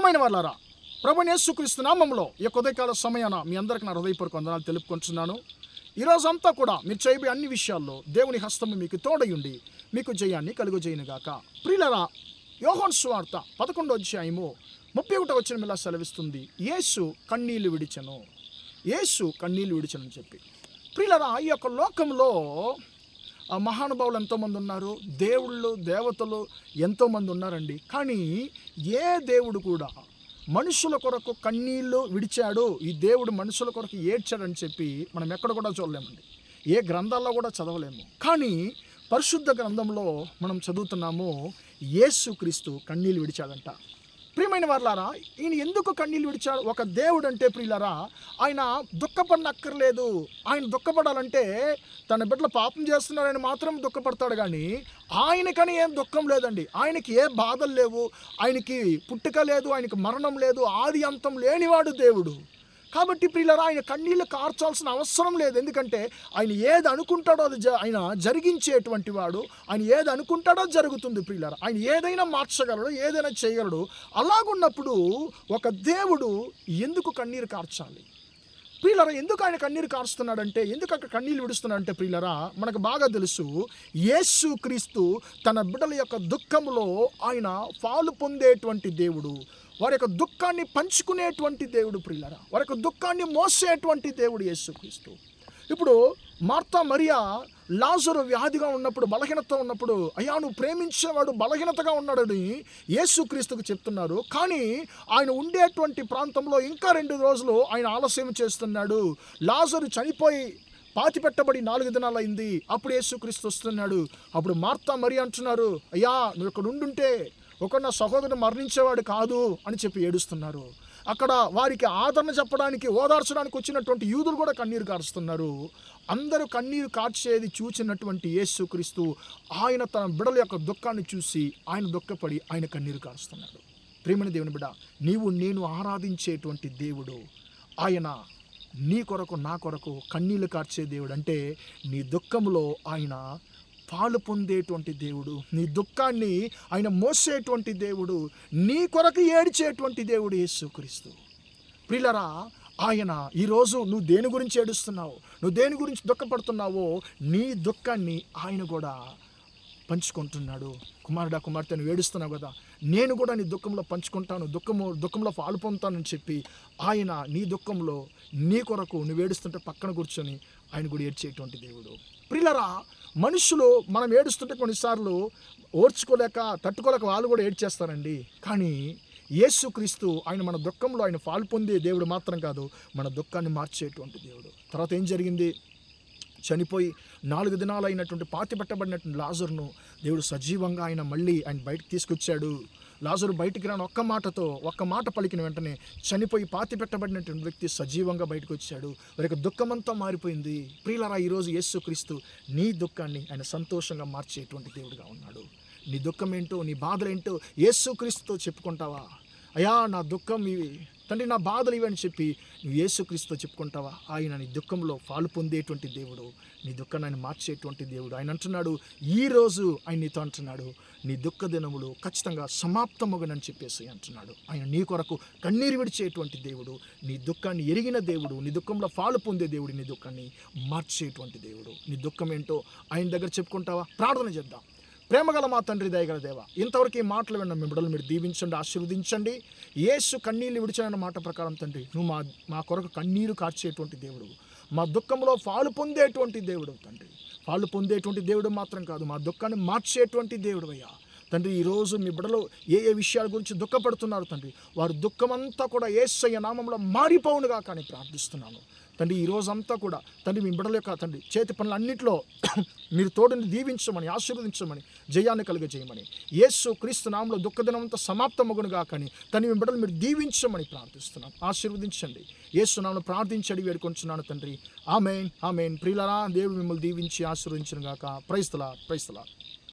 ప్రియమైన వాళ్ళారా, ప్రభువైన యేసుక్రీస్తు నామములో ఈ ఉదయకాల సమయాన మీ అందరికీ నా హృదయపూర్వక వందనాలు తెలుపుకుంటున్నాను. ఈరోజంతా కూడా మీరు చేయబోయే అన్ని విషయాల్లో దేవుని హస్తము మీకు తోడయుండి మీకు జయాన్ని కలుగజేయునుగాక. ప్రియులారా, యోహాను సువార్త 11వ అధ్యాయము 31వ వచనం ఇలా సెలవిస్తుంది, యేసు కన్నీళ్లు విడిచెను. యేసు కన్నీళ్లు విడిచెను అని చెప్పి. ప్రియులారా, ఈ యొక్క లోకంలో మహానుభావులు ఎంతోమంది ఉన్నారు, దేవుళ్ళు దేవతలు ఎంతోమంది ఉన్నారండి. కానీ ఏ దేవుడు కూడా మనుషుల కొరకు కన్నీళ్ళు విడిచాడు, ఈ దేవుడు మనుషుల కొరకు ఏడ్చాడని చెప్పి మనం ఎక్కడ కూడా చూడలేమండి, ఏ గ్రంథాల్లో కూడా చదవలేము. కానీ పరిశుద్ధ గ్రంథంలో మనం చదువుతున్నాము, యేసుక్రీస్తు కన్నీళ్ళు విడిచాడంట. ప్రియమైన వారలారా, ఈయన ఎందుకు కన్నీళ్ళు విడిచాడు? ఒక దేవుడు అంటే ప్రియులారా, ఆయన దుఃఖపడనక్కర్లేదు. ఆయన దుఃఖపడాలంటే తన బిడ్డలు పాపం చేస్తున్నారని మాత్రం దుఃఖపడతాడు, కానీ ఆయనకని ఏం దుఃఖం లేదండి. ఆయనకి ఏ బాధలు లేవు, ఆయనకి పుట్టుక లేదు, ఆయనకి మరణం లేదు, ఆది అంతం లేనివాడు దేవుడు. కాబట్టి ప్రియులారా, ఆయన కన్నీళ్ళు కార్చాల్సిన అవసరం లేదు. ఎందుకంటే ఆయన ఏది అనుకుంటాడో అది ఆయన జరిగించేటువంటి వాడు. ఆయన ఏది అనుకుంటాడో జరుగుతుంది. ప్రియులారా, ఆయన ఏదైనా మార్చగలడు, ఏదైనా చేయగలడు. అలాగున్నప్పుడు ఒక దేవుడు ఎందుకు కన్నీరు కార్చాలి? ప్రియులారా, ఎందుకు ఆయన కన్నీరు కారుస్తున్నాడంటే, ఎందుకు అక్కడ కన్నీళ్ళు విడుస్తున్నాడంటే ప్రియులారా, మనకు బాగా తెలుసు, యేసుక్రీస్తు తన బిడ్డల యొక్క దుఃఖంలో ఆయన పాలు పొందేటువంటి దేవుడు, వారి యొక్క దుఃఖాన్ని పంచుకునేటువంటి దేవుడు. ప్రియులారా, వారి యొక్క దుఃఖాన్ని మోసేటువంటి దేవుడు యేసుక్రీస్తు. ఇప్పుడు మార్తా మరియా లాజరు వ్యాధిగా ఉన్నప్పుడు, బలహీనత ఉన్నప్పుడు, అయ్యా నువ్వు ప్రేమించేవాడు బలహీనతగా ఉన్నాడని యేసుక్రీస్తుకు చెప్తున్నారు. కానీ ఆయన ఉండేటువంటి ప్రాంతంలో ఇంకా 2 రోజులు ఆయన ఆలస్యం చేస్తున్నాడు. లాజరు చనిపోయి పాతిపెట్టబడి 4 దినాలు అయింది. అప్పుడు యేసుక్రీస్తు వస్తున్నాడు. అప్పుడు మార్తా మరియా అంటున్నారు, అయ్యా నువ్వు ఇక్కడ ఉండుంటే ఒక నా సహోదరుడు మరణించేవాడు కాదు అని చెప్పి ఏడుస్తున్నారు. అక్కడ వారికి ఆదరణ చెప్పడానికి, ఓదార్చడానికి వచ్చినటువంటి యూదులు కూడా కన్నీరు కారుస్తున్నారు. అందరూ కన్నీరు కార్చేది చూచినటువంటి యేసుక్రీస్తు ఆయన తన బిడ్డల యొక్క దుఃఖాన్ని చూసి ఆయన దుఃఖపడి ఆయన కన్నీరు కారుస్తున్నాడు. ప్రియమైన దేవుని బిడ్డ, నీవు నేను ఆరాధించేటువంటి దేవుడు ఆయన నీ కొరకు నా కొరకు కన్నీళ్లు కార్చే దేవుడు. అంటే నీ దుఃఖంలో ఆయన పాలు పొందేటువంటి దేవుడు, నీ దుఃఖాన్ని ఆయన మోసేటువంటి దేవుడు, నీ కొరకు ఏడ్చేటువంటి దేవుడు యేసుక్రీస్తు. ప్రియులారా, ఆయన ఈరోజు నువ్వు దేని గురించి ఏడుస్తున్నావు, నువ్వు దేని గురించి దుఃఖపడుతున్నావో నీ దుఃఖాన్ని ఆయన కూడా పంచుకుంటున్నాడు. కుమారుడా కుమార్తె, నువ్వు ఏడుస్తున్నావు కదా, నేను కూడా నీ దుఃఖంలో పంచుకుంటాను, దుఃఖంలో పాలు పొందుతానని చెప్పి ఆయన నీ దుఃఖంలో నీ కొరకు నువ్వు ఏడుస్తుంటే పక్కన కూర్చొని ఆయన కూడా ఏడ్చేటువంటి దేవుడు. ప్రియులారా, మనుషులు మనం ఏడుస్తుంటే కొన్నిసార్లు ఓర్చుకోలేక తట్టుకోలేక వాళ్ళు కూడా ఏడ్చేస్తారండి. కానీ యేసుక్రీస్తు ఆయన మన దుఃఖంలో ఆయన పాలు పొందే దేవుడు మాత్రం కాదు, మన దుఃఖాన్ని మార్చేటువంటి దేవుడు. తర్వాత ఏం జరిగింది? చనిపోయి 4 దినాలు అయినటువంటి పాతిపెట్టబడినటువంటి లాజరును దేవుడు సజీవంగా ఆయన మళ్ళీ ఆయన బయటకు తీసుకొచ్చాడు. లాజరు బయటికి రాని ఒక్క మాట పలికిన వెంటనే చనిపోయి పాతిపెట్టబడినటువంటి వ్యక్తి సజీవంగా బయటకు వచ్చాడు. వారి యొక్క దుఃఖమంతా మారిపోయింది. ప్రియులారా, ఈరోజు యేసుక్రీస్తు నీ దుఃఖాన్ని ఆయన సంతోషంగా మార్చేటువంటి దేవుడుగా ఉన్నాడు. నీ దుఃఖం ఏంటో, నీ బాధలేంటో యేసుక్రీస్తుతో చెప్పుకుంటావా? అయ్యా నా దుఃఖం ఇవి తండ్రి, నా బాధలు ఇవి అని చెప్పి నువ్వు యేసుక్రీస్తుతో చెప్పుకుంటావా? ఆయన నీ దుఃఖంలో పాలు పొందేటువంటి దేవుడు, నీ దుఃఖాన్ని ఆయన మార్చేటువంటి దేవుడు. ఆయన అంటున్నాడు, ఈరోజు ఆయన నీతో అంటున్నాడు, నీ దుఃఖ దినములు ఖచ్చితంగా సమాప్తమగునని చెప్పేసి అంటున్నాడు. ఆయన నీ కొరకు కన్నీరు విడిచేటువంటి దేవుడు, నీ దుఃఖాన్ని ఎరిగిన దేవుడు, నీ దుఃఖంలో పాలు పొందే దేవుడు, నీ దుఃఖాన్ని మార్చేటువంటి దేవుడు. నీ దుఃఖం ఏంటో ఆయన దగ్గర చెప్పుకుంటావా? ప్రార్థన చేద్దాం. ప్రేమగల మా తండ్రి, దయగల దేవ, ఇంతవరకు ఈ మాటలు విన్న మీ బిడ్డలు మీరు దీవించండి, ఆశీర్వదించండి. యేసు కన్నీళ్ళు విడిచాడన్న మాట ప్రకారం తండ్రి, నువ్వు మా కొరకు కన్నీరు కార్చేటువంటి దేవుడు, మా దుఃఖంలో పాలు పొందేటువంటి దేవుడు తండ్రి. పాలు పొందేటువంటి దేవుడు మాత్రం కాదు, మా దుఃఖాన్ని మార్చేటువంటి దేవుడు అయ్యా తండ్రి. ఈరోజు మీ బిడ్డలు ఏ విషయాల గురించి దుఃఖపడుతున్నారు తండ్రి, వారి దుఃఖమంతా కూడా యేసయ్య నామంలో మారిపోవునుగా కానీ ప్రార్థిస్తున్నాను తండ్రి. ఈ రోజంతా కూడా తండ్రి మీ బిడ్డల యొక్క తండ్రి చేతి పనులన్నింటిలో మీరు తోడుని దీవించమని, ఆశీర్వదించమని, జయాన్ని కలుగజేయమని యేసుక్రీస్తు నామములో దుఃఖదినమంతా సమాప్తమగునుగా కానీ తండ్రి మీ బిడ్డలు మీరు దీవించమని ప్రార్థిస్తున్నాను. ఆశీర్వదించండి. యేసు నామములో ప్రార్థించడి వేడుకొంచున్నాను తండ్రి. ఆమేన్, ఆమేన్. ప్రియులారా, దేవుడు మిమ్మల్ని దీవించి ఆశీర్వదించును గాక. Praise the lord.